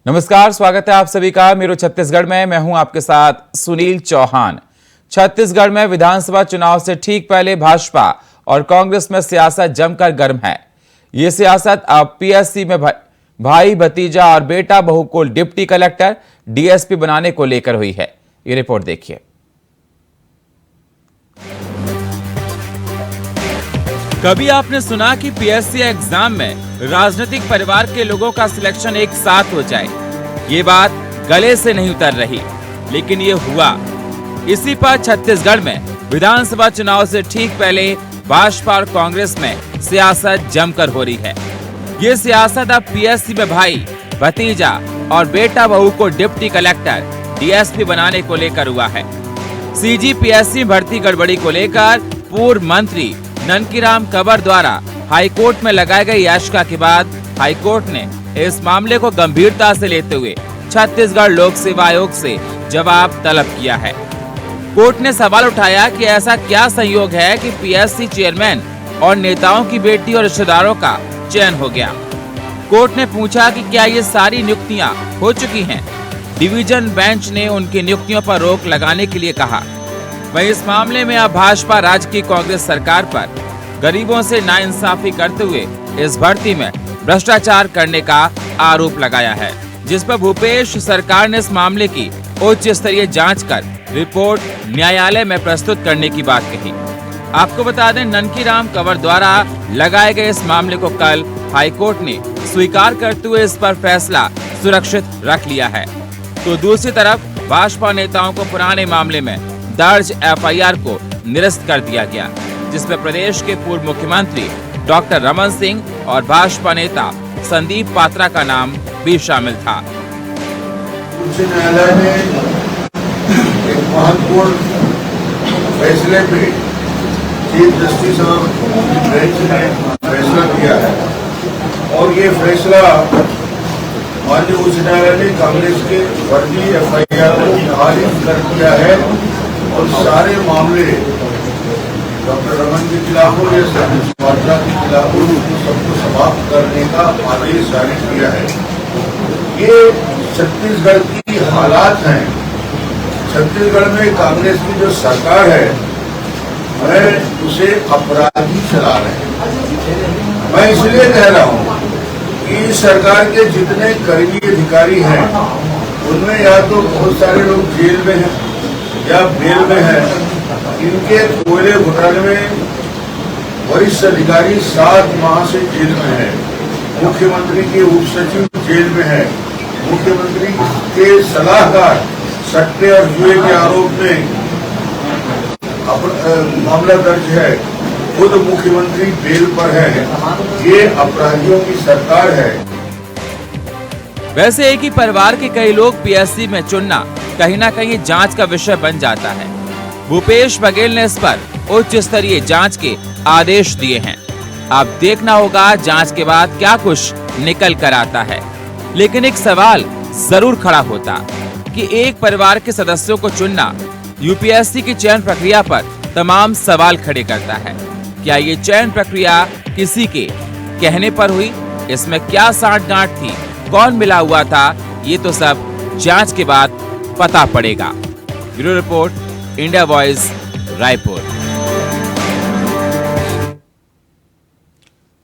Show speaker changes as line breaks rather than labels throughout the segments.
नमस्कार, स्वागत है आप सभी का मेरो छत्तीसगढ़ में। मैं हूं आपके साथ सुनील चौहान। छत्तीसगढ़ में विधानसभा चुनाव से ठीक पहले भाजपा और कांग्रेस में सियासत जमकर गर्म है। ये सियासत अब पीएससी में भाई भतीजा और बेटा बहू को डिप्टी कलेक्टर डीएसपी बनाने को लेकर हुई है। ये रिपोर्ट देखिए। कभी आपने सुना कि पीएससी एग्जाम में राजनीतिक परिवार के लोगों का सिलेक्शन एक साथ हो जाए? ये बात गले से नहीं उतर रही, लेकिन ये हुआ। इसी पर छत्तीसगढ़ में विधानसभा चुनाव से ठीक पहले भाजपा और कांग्रेस में सियासत जमकर हो रही है। ये सियासत अब पीएससी में भाई भतीजा और बेटा बहू को डिप्टी कलेक्टर डीएसपी बनाने को लेकर हुआ है। सीजीपीएससी भर्ती गड़बड़ी को लेकर पूर्व मंत्री ननकीराम कंवर द्वारा हाईकोर्ट में लगाई गई याचिका के बाद हाईकोर्ट ने इस मामले को गंभीरता से लेते हुए छत्तीसगढ़ लोक सेवा आयोग से जवाब तलब किया है। कोर्ट ने सवाल उठाया कि ऐसा क्या संयोग है कि पीएससी चेयरमैन और नेताओं की बेटी और रिश्तेदारों का चयन हो गया। कोर्ट ने पूछा कि क्या ये सारी नियुक्तियां हो चुकी हैं। डिवीजन बेंच ने उनकी नियुक्तियों पर रोक लगाने के लिए कहा। वहीं इस मामले में अब भाजपा राज्य की कांग्रेस सरकार पर गरीबों से नाइंसाफी करते हुए इस भर्ती में भ्रष्टाचार करने का आरोप लगाया है, जिस पर भूपेश सरकार ने इस मामले की उच्च स्तरीय जांच कर रिपोर्ट न्यायालय में प्रस्तुत करने की बात कही। आपको बता दें, ननकीराम कंवर द्वारा लगाए गए इस मामले को कल हाईकोर्ट ने स्वीकार करते हुए इस पर फैसला सुरक्षित रख लिया है। तो दूसरी तरफ भाजपा नेताओं को पुराने मामले में दर्ज एफआईआर को निरस्त कर दिया गया, जिसमें प्रदेश के पूर्व मुख्यमंत्री डॉक्टर रमन सिंह और भाजपा नेता संदीप पात्रा का नाम भी शामिल था।
उच्च न्यायालय ने एक महत्वपूर्ण फैसले पे चीफ जस्टिस और बेंच ने फैसला किया है और ये फैसला माननीय उच्च न्यायालय ने कांग्रेस के फर्जी एफआईआर को खारिज कर दिया है और सारे मामले डॉक्टर रमन के खिलाफ हो या संदीप पात्रा के खिलाफ हो, सबको समाप्त करने का आदेश जारी किया है। ये छत्तीसगढ़ की हालात हैं। छत्तीसगढ़ में कांग्रेस की जो सरकार है, मैं उसे अपराधी चला रहे हैं। मैं इसलिए कह रहा हूँ कि सरकार के जितने करीबी अधिकारी हैं, उनमें या तो बहुत सारे लोग जेल में हैं या बेल में है। इनके कोयले घोटाले में वरिष्ठ अधिकारी 7 माह से जेल में है। मुख्यमंत्री के उप सचिव जेल में है। मुख्यमंत्री के सलाहकार सट्टे और जुए के आरोप में मामला दर्ज है। खुद मुख्यमंत्री बेल पर है। ये अपराधियों की सरकार है।
वैसे एक ही परिवार के कई लोग पीएससी में चुनना कहीं ना कहीं जांच का विषय बन जाता है। भूपेश बघेल ने इस पर उच्च स्तरीय जांच के आदेश दिए हैं। अब देखना होगा जांच के बाद क्या कुछ निकल कर आता है। लेकिन एक सवाल जरूर खड़ा होता कि एक परिवार के सदस्यों को चुनना यूपीएससी की चयन प्रक्रिया पर तमाम सवाल खड़े करता है। क्या ये चयन प्रक्रिया किसी के कहने पर हुई? इसमें क्या साठगांठ थी? कौन मिला हुआ था? ये तो सब जांच के बाद पता पड़ेगा। Bureau report, India voice, Raipur.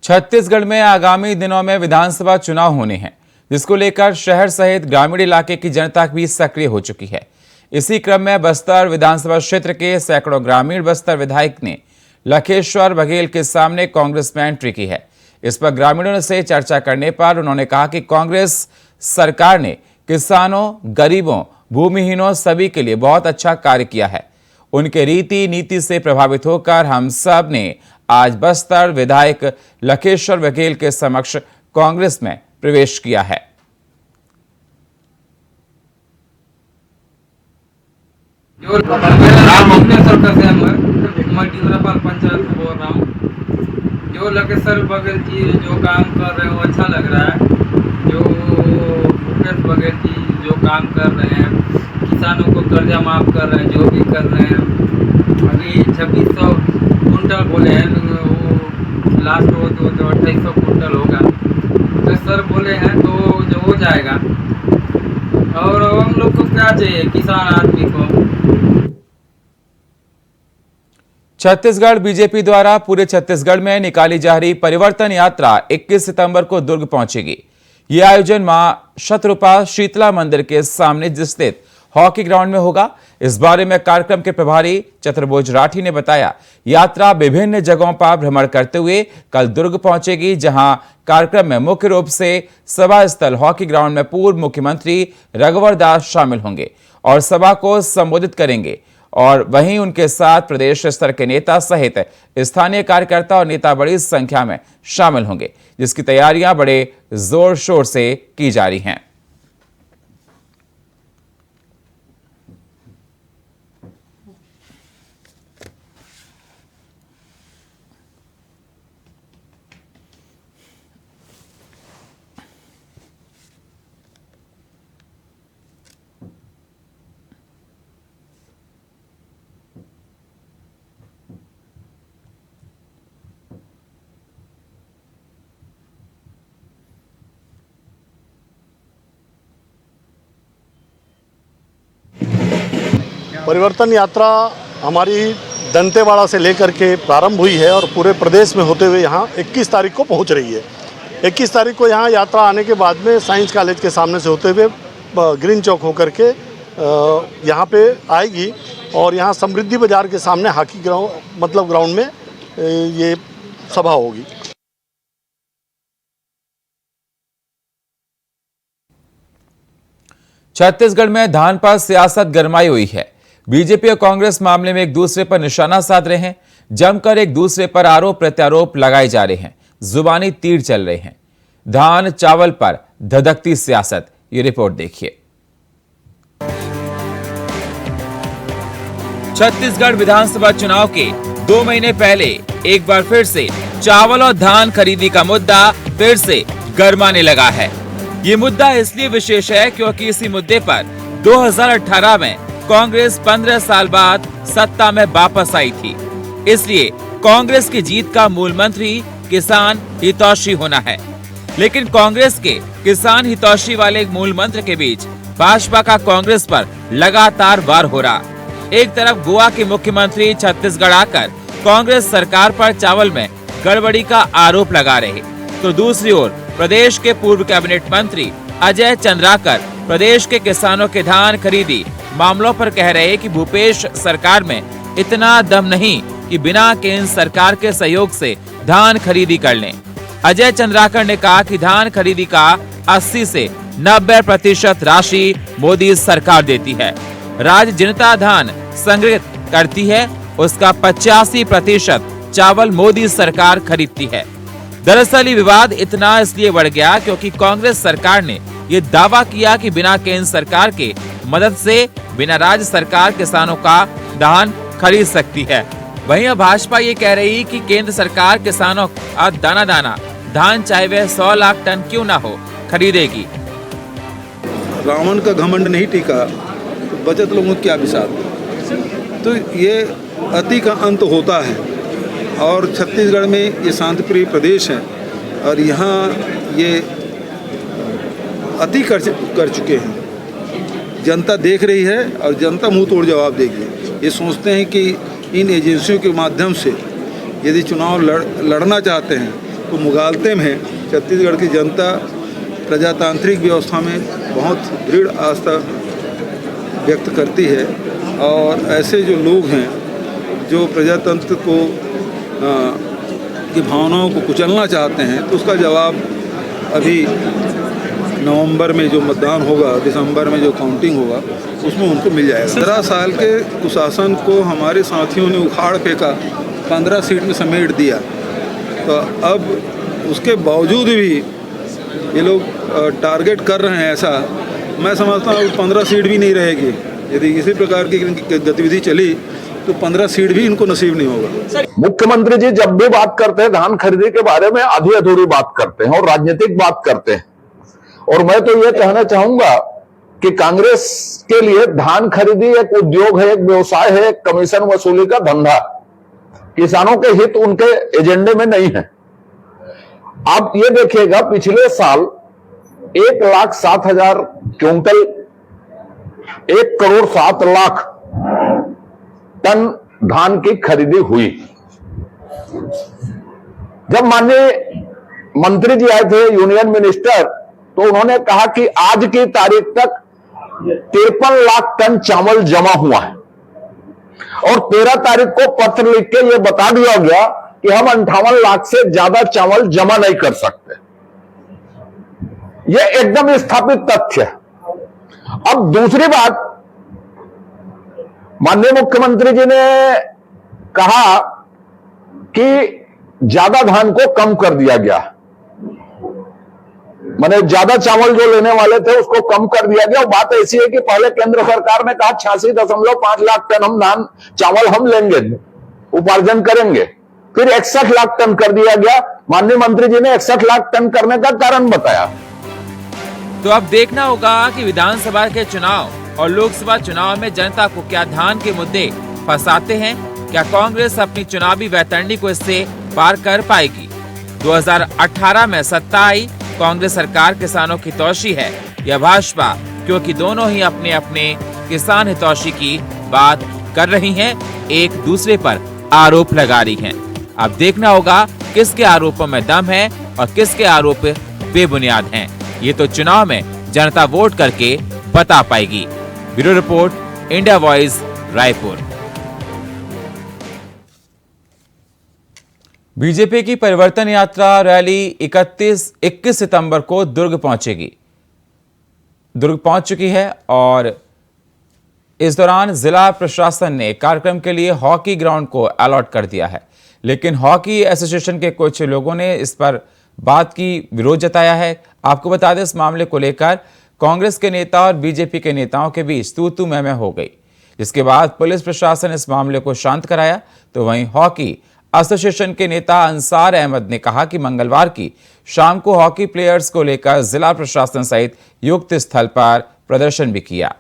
Chhattisgarh में आगामी दिनों में विधानसभा चुनाव होने हैं, जिसको लेकर शहर सहित ग्रामीण इलाके की जनता भी सक्रिय हो चुकी है। इसी क्रम में बस्तर विधानसभा क्षेत्र के सैकड़ों ग्रामीण बस्तर विधायक ने लखेश्वर बघेल के सामने कांग्रेस में एंट्री की है। इस पर ग्रामीणों से चर्चा करने पर उन्होंने कहा कि कांग्रेस सरकार ने किसानों, गरीबों, भूमिहीनों सभी के लिए बहुत अच्छा कार्य किया है। उनके रीति नीति से प्रभावित होकर हम सब ने आज बस्तर विधायक लखेश्वर बघेल के समक्ष कांग्रेस में प्रवेश किया है।
जो लखेश्वर बघेल जी जो काम कर रहे हैं वो अच्छा लग रहा है। जो भूपेश बघेल जी जो काम कर रहे हैं, किसानों को कर्जा माफ कर रहे हैं, जो भी कर रहे हैं। अभी 2600 कुंटल बोले हैं, वो लास्ट हो तो 2800 कुंटल होगा। तो सर बोले हैं तो जो हो जाएगा। और हम लोग को क्या चाहिए, किसान आदमी को।
छत्तीसगढ़ बीजेपी द्वारा पूरे छत्तीसगढ़ में निकाली जा रही परिवर्तन यात्रा 21 सितंबर को दुर्ग पहुंचेगी। यह आयोजन मां शतरूपा शीतला मंदिर के सामने स्थित हॉकी ग्राउंड में होगा। इस बारे में कार्यक्रम के प्रभारी चतुर्भुज राठी ने बताया, यात्रा विभिन्न जगहों पर भ्रमण करते हुए कल दुर्ग पहुंचेगी, जहां कार्यक्रम में मुख्य रूप से सभा स्थल हॉकी ग्राउंड में पूर्व मुख्यमंत्री रघुवर दास शामिल होंगे और सभा को संबोधित करेंगे। और वहीं उनके साथ प्रदेश स्तर के नेता सहित स्थानीय कार्यकर्ता और नेता बड़ी संख्या में शामिल होंगे, जिसकी तैयारियां बड़े जोर शोर से की जा रही हैं।
परिवर्तन यात्रा हमारी दंतेवाड़ा से लेकर के प्रारंभ हुई है और पूरे प्रदेश में होते हुए यहाँ 21 तारीख को पहुँच रही है। 21 तारीख को यहाँ यात्रा आने के बाद में साइंस कॉलेज के सामने से होते हुए ग्रीन चौक होकर के यहाँ पे आएगी और यहाँ समृद्धि बाजार के सामने हॉकी ग्राउंड में ये सभा होगी।
छत्तीसगढ़ में धान पर सियासत गरमाई हुई है। बीजेपी और कांग्रेस मामले में एक दूसरे पर निशाना साध रहे हैं। जमकर एक दूसरे पर आरोप प्रत्यारोप लगाए जा रहे हैं। जुबानी तीर चल रहे हैं। धान चावल पर धधकती सियासत, ये रिपोर्ट देखिए। छत्तीसगढ़ विधानसभा चुनाव के 2 महीने पहले एक बार फिर से चावल और धान खरीदी का मुद्दा फिर से गरमाने लगा है। ये मुद्दा इसलिए विशेष है क्योंकि इसी मुद्दे पर 2018 में कांग्रेस 15 साल बाद सत्ता में वापस आई थी। इसलिए कांग्रेस की जीत का मूल मंत्री किसान हितैषी होना है। लेकिन कांग्रेस के किसान हितैषी वाले मूल मंत्र के बीच भाजपा का कांग्रेस पर लगातार वार हो रहा। एक तरफ गोवा के मुख्यमंत्री छत्तीसगढ़ आकर कांग्रेस सरकार पर चावल में गड़बड़ी का आरोप लगा रहे, तो दूसरी ओर प्रदेश के पूर्व कैबिनेट मंत्री अजय चंद्राकर प्रदेश के किसानों के धान खरीदी मामलों पर कह रहे कि भूपेश सरकार में इतना दम नहीं कि बिना केंद्र सरकार के सहयोग से धान खरीदी कर लें। अजय चंद्राकर ने कहा कि धान खरीदी का 80 से 90% राशि मोदी सरकार देती है। राज्य जनता धान संग्रहित करती है, उसका 85% चावल मोदी सरकार खरीदती है। दरअसल ये विवाद इतना इसलिए बढ़ गया क्योंकि कांग्रेस सरकार ने ये दावा किया कि बिना केंद्र सरकार के मदद से बिना राज्य सरकार किसानों का धान खरीद सकती है। वहीं अब भाजपा ये कह रही कि केंद्र सरकार किसानों का दाना दाना धान चाहे वह 100 लाख टन क्यों ना हो खरीदेगी।
रावण का घमंड नहीं टिका तो बचत लोगों की क्या बिसात। तो ये अति का अंत होता है और छत्तीसगढ़ में ये शांतिप्रिय प्रदेश है और यहाँ ये अति कर चुके हैं। जनता देख रही है और जनता मुंह तोड़ जवाब देगी। ये सोचते हैं कि इन एजेंसियों के माध्यम से यदि चुनाव लड़ना चाहते हैं तो मुगालते में छत्तीसगढ़ की जनता प्रजातांत्रिक व्यवस्था में बहुत दृढ़ आस्था व्यक्त करती है और ऐसे जो लोग हैं जो प्रजातंत्र को की भावनाओं को कुचलना चाहते हैं तो उसका जवाब अभी नवंबर में जो मतदान होगा, दिसंबर में जो काउंटिंग होगा उसमें उनको मिल जाएगा। 17 साल के कुशासन को हमारे साथियों ने उखाड़ फेंका, 15 सीट में समेट दिया। तो अब उसके बावजूद भी ये लोग टारगेट कर रहे हैं ऐसा, मैं समझता हूँ 15 सीट भी नहीं रहेगी। यदि इसी प्रकार की गतिविधि चली तो 15 सीट भी इनको नसीब नहीं होगा।
मुख्यमंत्री जी जब भी बात करते हैं धान खरीदी के बारे में आधी अधूरी बात करते हैं और राजनीतिक बात करते हैं। और मैं तो यह कहना चाहूंगा कि कांग्रेस के लिए धान खरीदी एक उद्योग है, एक व्यवसाय है, एक कमीशन वसूली का धंधा। किसानों के हित उनके एजेंडे में नहीं है। आप ये देखिएगा पिछले साल 1,07,000 क्विंटल 1,07,00,000 टन धान की खरीदी हुई। जब माननीय मंत्री जी आए थे, यूनियन मिनिस्टर, तो उन्होंने कहा कि आज की तारीख तक 53 लाख टन चावल जमा हुआ है और 13 तारीख को पत्र लिख के यह बता दिया गया कि हम 58 लाख से ज्यादा चावल जमा नहीं कर सकते। यह एकदम स्थापित तथ्य है। अब दूसरी बात, माननीय मुख्यमंत्री जी ने कहा कि ज्यादा धान को कम कर दिया गया, माने ज्यादा चावल जो लेने वाले थे उसको कम कर दिया गया। और बात ऐसी है कि पहले केंद्र सरकार ने कहा 86.5 लाख टन हम धान चावल हम लेंगे, उपार्जन करेंगे, फिर 61 लाख टन कर दिया गया। माननीय मंत्री जी ने 61 लाख टन करने का कारण बताया।
तो अब देखना होगा कि विधानसभा के चुनाव और लोकसभा चुनाव में जनता को क्या धान के मुद्दे फंसाते हैं। क्या कांग्रेस अपनी चुनावी वैतरणी को इससे पार कर पाएगी। 2018 में सत्ता आई, कांग्रेस सरकार किसानों की हितैषी है या भाजपा, क्योंकि दोनों ही अपने अपने किसान हितैषी की बात कर रही हैं, एक दूसरे पर आरोप लगा रही हैं। अब देखना होगा किसके आरोपों में दम है और किसके आरोप बेबुनियाद हैं। ये तो चुनाव में जनता वोट करके बता पाएगी। Bureau report, India voice, Raipur. BJP की परिवर्तन यात्रा रैली 21 सितंबर को दुर्ग पहुंचेगी। दुर्ग पहुंच चुकी है और इस दौरान जिला प्रशासन ने कार्यक्रम के लिए हॉकी ग्राउंड को अलॉट कर दिया है, लेकिन हॉकी एसोसिएशन के कुछ लोगों ने इस पर बात की विरोध जताया है। आपको बता दें, इस मामले को लेकर कांग्रेस के नेता और बीजेपी के नेताओं के बीच तू-तू मैं हो गई, जिसके बाद पुलिस प्रशासन इस मामले को शांत कराया। तो वहीं हॉकी एसोसिएशन के नेता अंसार अहमद ने कहा कि मंगलवार की शाम को हॉकी प्लेयर्स को लेकर जिला प्रशासन सहित युक्त स्थल पर प्रदर्शन भी किया।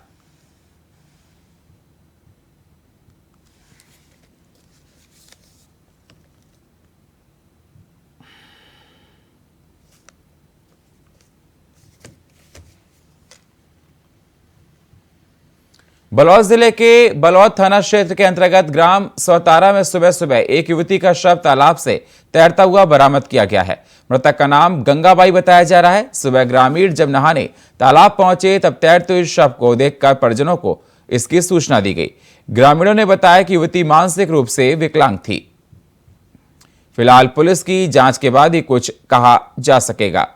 बलौद जिले के बलौद थाना क्षेत्र के अंतर्गत ग्राम सौतारा में सुबह सुबह एक युवती का शव तालाब से तैरता हुआ बरामद किया गया है। मृतक का नाम गंगाबाई बताया जा रहा है। सुबह ग्रामीण जब नहाने तालाब पहुंचे तब तैरते हुए शव को देखकर परिजनों को इसकी सूचना दी गई। ग्रामीणों ने बताया कि युवती मानसिक रूप से विकलांग थी। फिलहाल पुलिस की जांच के बाद ही कुछ कहा जा सकेगा।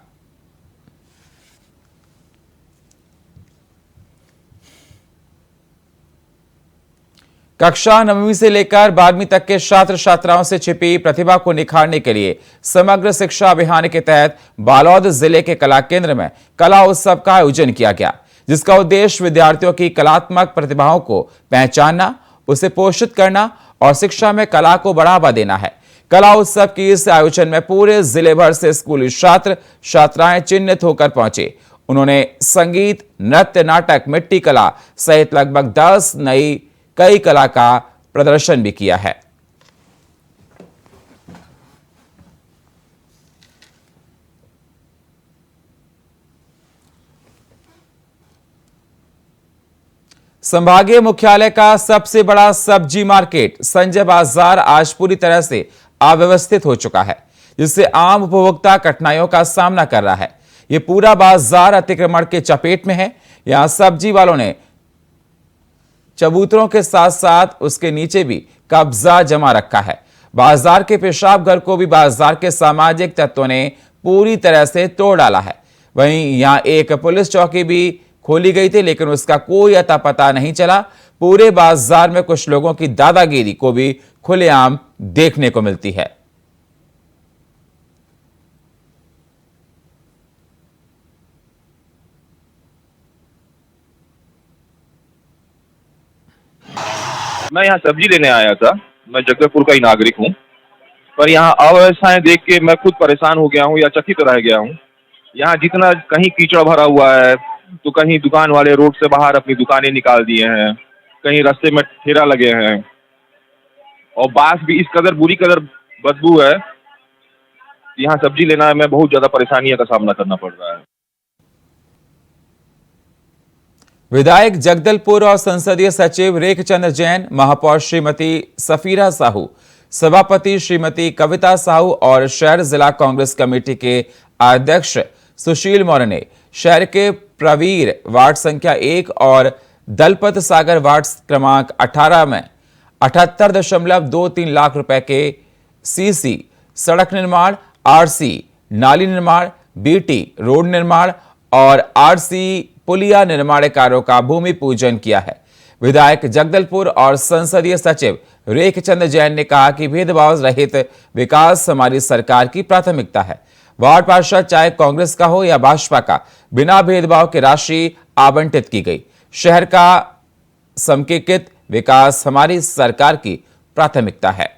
कक्षा 9वीं से लेकर 12वीं तक के छात्र छात्राओं से छिपी प्रतिभा को निखारने के लिए समग्र शिक्षा अभियान के तहत बालोद जिले के कला केंद्र में कला उत्सव का आयोजन किया गया, जिसका उद्देश्य विद्यार्थियों की कलात्मक प्रतिभाओं को पहचानना, उसे पोषित करना और शिक्षा में कला को बढ़ावा देना है। कला उत्सव की इस आयोजन में पूरे जिले भर से स्कूली छात्र छात्राएं चिन्हित होकर पहुंचे। उन्होंने संगीत, नृत्य, नाटक, मिट्टी कला सहित लगभग 10 कई कला का प्रदर्शन भी किया है। संभागीय मुख्यालय का सबसे बड़ा सब्जी मार्केट संजय बाजार आज पूरी तरह से अव्यवस्थित हो चुका है, जिससे आम उपभोक्ता कठिनाइयों का सामना कर रहा है। यह पूरा बाजार अतिक्रमण के चपेट में है। यहां सब्जी वालों ने चबूतरों के साथ साथ उसके नीचे भी कब्जा जमा रखा है। बाजार के पेशाब घर को भी बाजार के सामाजिक तत्वों ने पूरी तरह से तोड़ डाला है। वहीं यहां एक पुलिस चौकी भी खोली गई थी, लेकिन उसका कोई अता पता नहीं चला। पूरे बाजार में कुछ लोगों की दादागिरी को भी खुलेआम देखने को मिलती है।
मैं यहाँ सब्जी लेने आया था। मैं जगदलपुर का ही नागरिक हूँ, पर यहाँ अव्यवस्थाएं देख के मैं खुद परेशान हो गया हूँ या चकित रह गया हूँ। यहाँ जितना कहीं कीचड़ भरा हुआ है, तो कहीं दुकान वाले रोड से बाहर अपनी दुकानें निकाल दिए हैं, कहीं रास्ते में ठेला लगे हैं और बांस भी इस कदर बुरी कदर बदबू है। यहाँ सब्जी लेना में बहुत ज्यादा परेशानियों का सामना करना पड़ रहा है।
विधायक जगदलपुर और संसदीय सचिव रेखचंद्र जैन, महापौर श्रीमती सफीरा साहू, सभापति श्रीमती कविता साहू और शहर जिला कांग्रेस कमेटी के अध्यक्ष सुशील मौर्य ने शहर के प्रवीर वार्ड संख्या 1 और दलपत सागर वार्ड क्रमांक 18 में 78.23 लाख रुपए के सीसी सड़क निर्माण, आरसी नाली निर्माण, बीटी रोड निर्माण और आरसी पुलिया निर्माण कार्यों का भूमि पूजन किया है। विधायक जगदलपुर और संसदीय सचिव रेखचंद्र जैन ने कहा कि भेदभाव रहित विकास हमारी सरकार की प्राथमिकता है। वार्ड पार्षद चाहे कांग्रेस का हो या भाजपा का, बिना भेदभाव के राशि आवंटित की गई। शहर का समेकित विकास हमारी सरकार की प्राथमिकता है।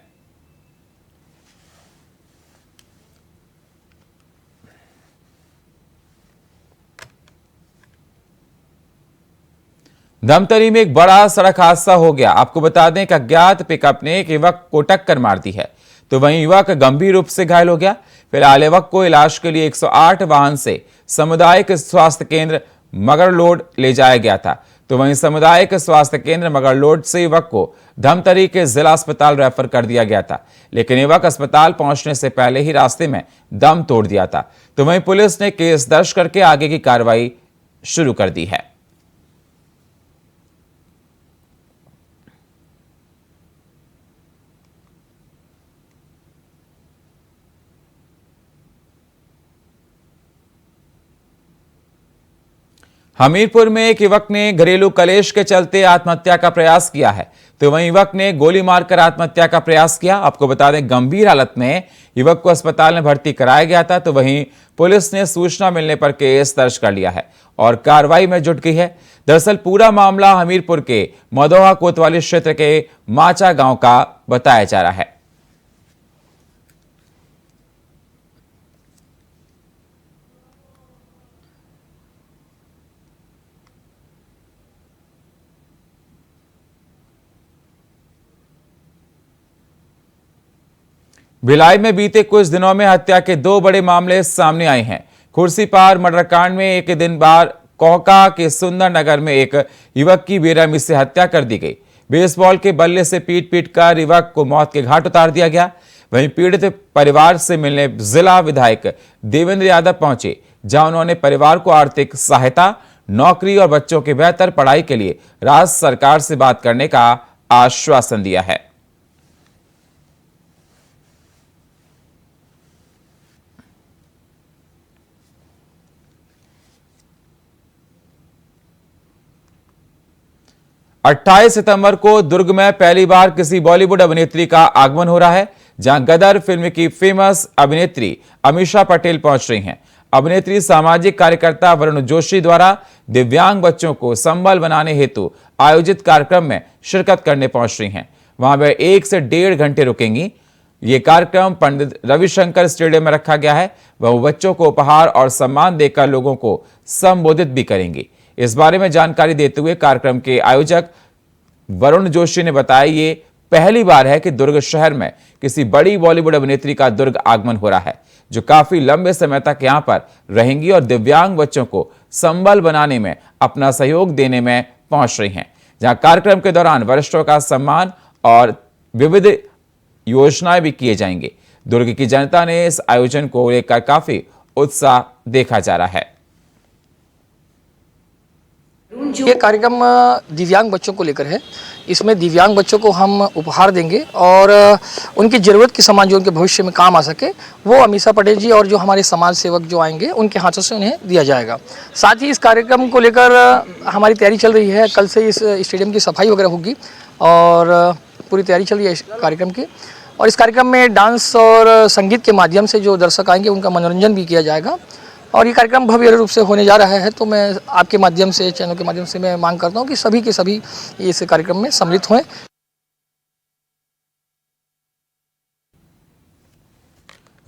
धमतरी में एक बड़ा सड़क हादसा हो गया। आपको बता दें कि अज्ञात पिकअप ने एक युवक को टक्कर मार दी है, तो वहीं युवक गंभीर रूप से घायल हो गया। फिलहाल युवक को इलाज के लिए 108 वाहन से सामुदायिक स्वास्थ्य केंद्र मगरलोड ले जाया गया था, तो वहीं सामुदायिक स्वास्थ्य केंद्र मगरलोड से युवक को धमतरी के जिला अस्पताल रेफर कर दिया गया था, लेकिन युवक अस्पताल पहुंचने से पहले ही रास्ते में दम तोड़ दिया था। तो वहीं पुलिस ने केस दर्ज करके आगे की कार्रवाई शुरू कर दी है। हमीरपुर में एक युवक ने घरेलू कलेश के चलते आत्महत्या का प्रयास किया है, तो वहीं युवक ने गोली मारकर आत्महत्या का प्रयास किया। आपको बता दें गंभीर हालत में युवक को अस्पताल में भर्ती कराया गया था, तो वहीं पुलिस ने सूचना मिलने पर केस दर्ज कर लिया है और कार्रवाई में जुट गई है। दरअसल पूरा मामला हमीरपुर के मदोहा कोतवाली क्षेत्र के माचा गांव का बताया जा रहा है। 'भिलाई में बीते कुछ दिनों में हत्या के 2 बड़े मामले सामने आए हैं। खुर्सीपार मर्डर कांड में एक दिन बाद कोहका के सुंदर नगर में एक युवक की बेरहमी से हत्या कर दी गई। बेसबॉल के बल्ले से पीट कर युवक को मौत के घाट उतार दिया गया। वहीं पीड़ित परिवार से मिलने जिला विधायक देवेंद्र यादव पहुंचे, जहां उन्होंने परिवार को आर्थिक सहायता, नौकरी और बच्चों की बेहतर पढ़ाई के लिए राज्य सरकार से बात करने का आश्वासन दिया है। अट्ठाईस सितंबर को दुर्ग में पहली बार किसी बॉलीवुड अभिनेत्री का आगमन हो रहा है, जहां गदर फिल्म की फेमस अभिनेत्री अमीषा पटेल पहुंच रही हैं। अभिनेत्री सामाजिक कार्यकर्ता वरुण जोशी द्वारा दिव्यांग बच्चों को संबल बनाने हेतु आयोजित कार्यक्रम में शिरकत करने पहुंच रही हैं। वहां वे 1 से 1.5 घंटे रुकेंगी। ये कार्यक्रम पंडित रविशंकर स्टेडियम में रखा गया है। वह बच्चों को उपहार और सम्मान देकर लोगों को संबोधित भी करेंगी। इस बारे में जानकारी देते हुए कार्यक्रम के आयोजक वरुण जोशी ने बताया, ये पहली बार है कि दुर्ग शहर में किसी बड़ी बॉलीवुड अभिनेत्री का दुर्ग आगमन हो रहा है, जो काफी लंबे समय तक यहां पर रहेंगी और दिव्यांग बच्चों को संबल बनाने में अपना सहयोग देने में पहुंच रही हैं। जहां कार्यक्रम के दौरान वरिष्ठों का सम्मान और विविध योजनाएं भी किए जाएंगे। दुर्ग की जनता ने इस आयोजन को लेकर काफी उत्साह देखा जा रहा है।
ये कार्यक्रम दिव्यांग बच्चों को लेकर है। इसमें दिव्यांग बच्चों को हम उपहार देंगे और उनकी ज़रूरत के सामान जो उनके भविष्य में काम आ सके वो अमीषा पटेल जी और जो हमारे समाज सेवक जो आएंगे उनके हाथों से उन्हें दिया जाएगा। साथ ही इस कार्यक्रम को लेकर हमारी तैयारी चल रही है। कल से इस स्टेडियम की सफाई वगैरह होगी और पूरी तैयारी चल रही है इस कार्यक्रम की। और इस कार्यक्रम में डांस और संगीत के माध्यम से जो दर्शक आएंगे उनका मनोरंजन भी किया जाएगा और ये कार्यक्रम भव्य रूप से होने जा रहा है। तो मैं आपके माध्यम से, चैनल के माध्यम से मैं मांग करता हूं कि सभी के सभी इस कार्यक्रम में सम्मिलित हों।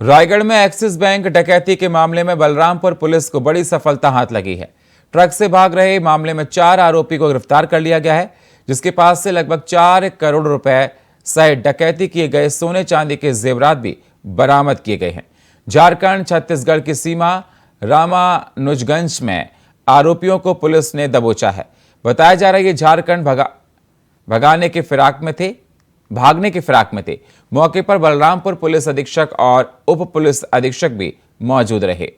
रायगढ़ में एक्सिस बैंक डकैती के मामले में बलरामपुर पुलिस को बड़ी सफलता हाथ लगी है। ट्रक से भाग रहे मामले में 4 आरोपी को गिरफ्तार कर लिया गया है, जिसके पास से लगभग 4 करोड़ रुपए सहित डकैती किए गए सोने चांदी के जेवरात भी बरामद किए गए हैं। झारखंड छत्तीसगढ़ की सीमा रामानुजगंज में आरोपियों को पुलिस ने दबोचा है। बताया जा रहा है ये झारखंड भागने के फिराक में थे। मौके पर बलरामपुर पुलिस अधीक्षक और उप पुलिस अधीक्षक भी मौजूद रहे।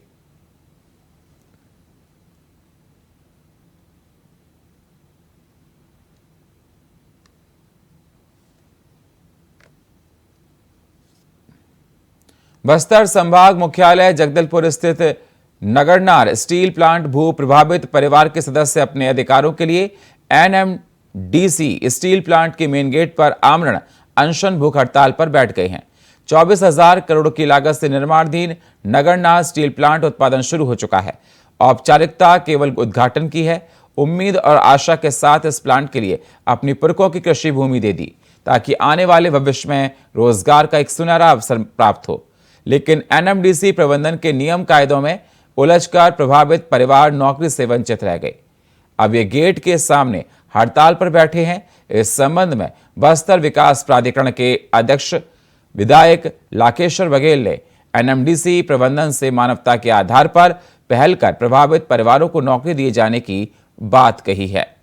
बस्तर संभाग मुख्यालय जगदलपुर स्थित नगरनार स्टील प्लांट भू प्रभावित परिवार के सदस्य अपने अधिकारों के लिए एनएमडीसी स्टील प्लांट के मेन गेट पर आमरण अनशन भूख हड़ताल पर बैठ गए हैं। 24,000 करोड़ की लागत से निर्माणाधीन नगरनार स्टील प्लांट उत्पादन शुरू हो चुका है। औपचारिकता केवल उद्घाटन की है। उम्मीद और आशा के साथ इस प्लांट के लिए अपनी पुरखों की कृषि भूमि दे दी ताकि आने वाले भविष्य में रोजगार का एक सुनहरा अवसर प्राप्त हो। लेकिन एनएमडीसी प्रबंधन के नियम कायदों में उलझकर प्रभावित परिवार नौकरी से वंचित रह गए। अब ये गेट के सामने हड़ताल पर बैठे हैं। इस संबंध में बस्तर विकास प्राधिकरण के अध्यक्ष विधायक लाकेश्वर बघेल ने एनएमडीसी प्रबंधन से मानवता के आधार पर पहल कर प्रभावित परिवारों को नौकरी दिए जाने की बात कही है।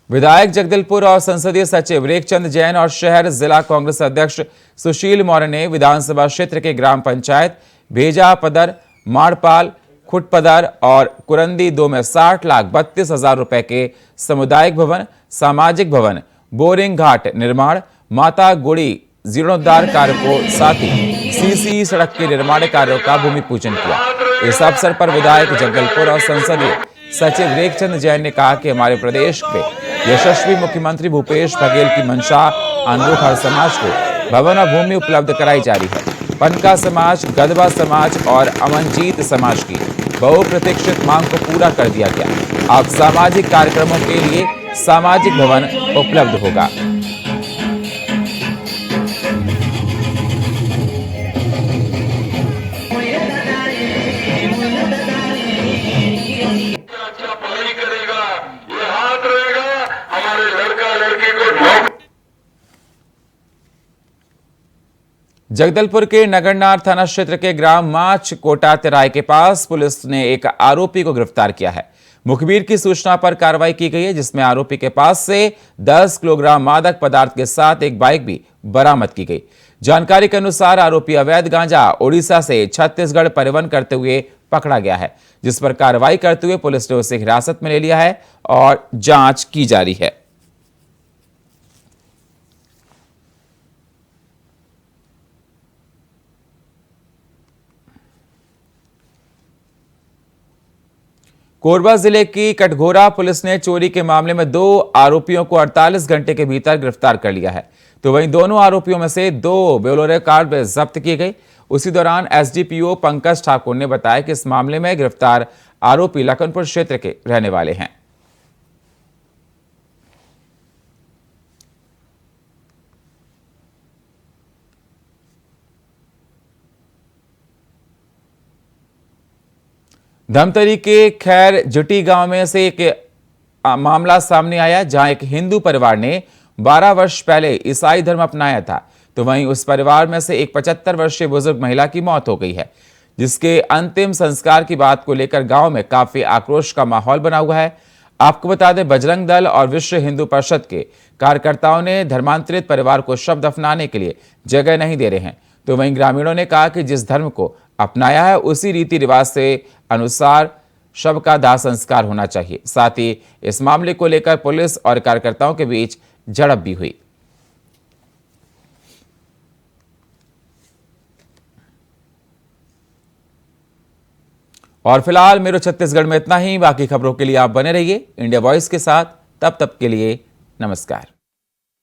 विधायक जगदलपुर और संसदीय सचिव रेखचंद जैन और शहर जिला कांग्रेस अध्यक्ष सुशील मौर्य ने विधानसभा क्षेत्र के ग्राम पंचायत भेजा पदर, माड़पाल, खुटपदर और कुरंदी 2 में 60,32,000 रुपए के सामुदायिक भवन, सामाजिक भवन, बोरिंग घाट निर्माण, माता गुड़ी जीर्णोद्धार कार्य को साथ ही सीसी सड़क के निर्माण कार्यों का भूमि पूजन किया। इस अवसर पर विधायक जगदलपुर और संसदीय सचिव रेखचंद जैन ने कहा कि हमारे प्रदेश के यशस्वी मुख्यमंत्री भूपेश बघेल की मंशा अनुरूप हर समाज को भवन और भूमि उपलब्ध कराई जा रही है। पनका समाज, गदवा समाज और अमनजीत समाज की बहुप्रतीक्षित मांग को पूरा कर दिया गया। अब सामाजिक कार्यक्रमों के लिए सामाजिक भवन उपलब्ध होगा। जगदलपुर के नगरनार थाना क्षेत्र के ग्राम माच कोटा तिराहे के पास पुलिस ने एक आरोपी को गिरफ्तार किया है। मुखबिर की सूचना पर कार्रवाई की गई है, जिसमें आरोपी के पास से 10 किलोग्राम मादक पदार्थ के साथ एक बाइक भी बरामद की गई। जानकारी के अनुसार आरोपी अवैध गांजा ओडिशा से छत्तीसगढ़ परिवहन करते हुए पकड़ा गया है, जिस पर कार्रवाई करते हुए पुलिस ने उसे हिरासत में ले लिया है और जांच की जा रही है। कोरबा जिले की कटघोरा पुलिस ने चोरी के मामले में 2 आरोपियों को 48 घंटे के भीतर गिरफ्तार कर लिया है। तो वहीं दोनों आरोपियों में से 2 बोलेरो कार जब्त की गई। उसी दौरान एसडीपीओ पंकज ठाकुर ने बताया कि इस मामले में गिरफ्तार आरोपी लखनपुर क्षेत्र के रहने वाले हैं। धमतरी के खैर जुटी गांव में से एक मामला सामने आया, जहां एक हिंदू परिवार ने 12 वर्ष पहले ईसाई धर्म अपनाया था। तो वहीं उस परिवार में से एक 75 वर्षीय बुजुर्ग महिला की मौत हो गई है, जिसके अंतिम संस्कार की बात को लेकर गांव में काफी आक्रोश का माहौल बना हुआ है। आपको बता दें, बजरंग दल और विश्व हिंदू परिषद के कार्यकर्ताओं ने धर्मांतरित परिवार को शव दफनाने के लिए जगह नहीं दे रहे हैं। तो वहीं ग्रामीणों ने कहा कि जिस धर्म को अपनाया है उसी रीति रिवाज से अनुसार शव का दाह संस्कार होना चाहिए। साथ ही इस मामले को लेकर पुलिस और कार्यकर्ताओं के बीच झड़प भी हुई। और फिलहाल मेरे छत्तीसगढ़ में इतना ही। बाकी खबरों के लिए आप बने रहिए इंडिया वॉइस के साथ। तब तक के लिए नमस्कार।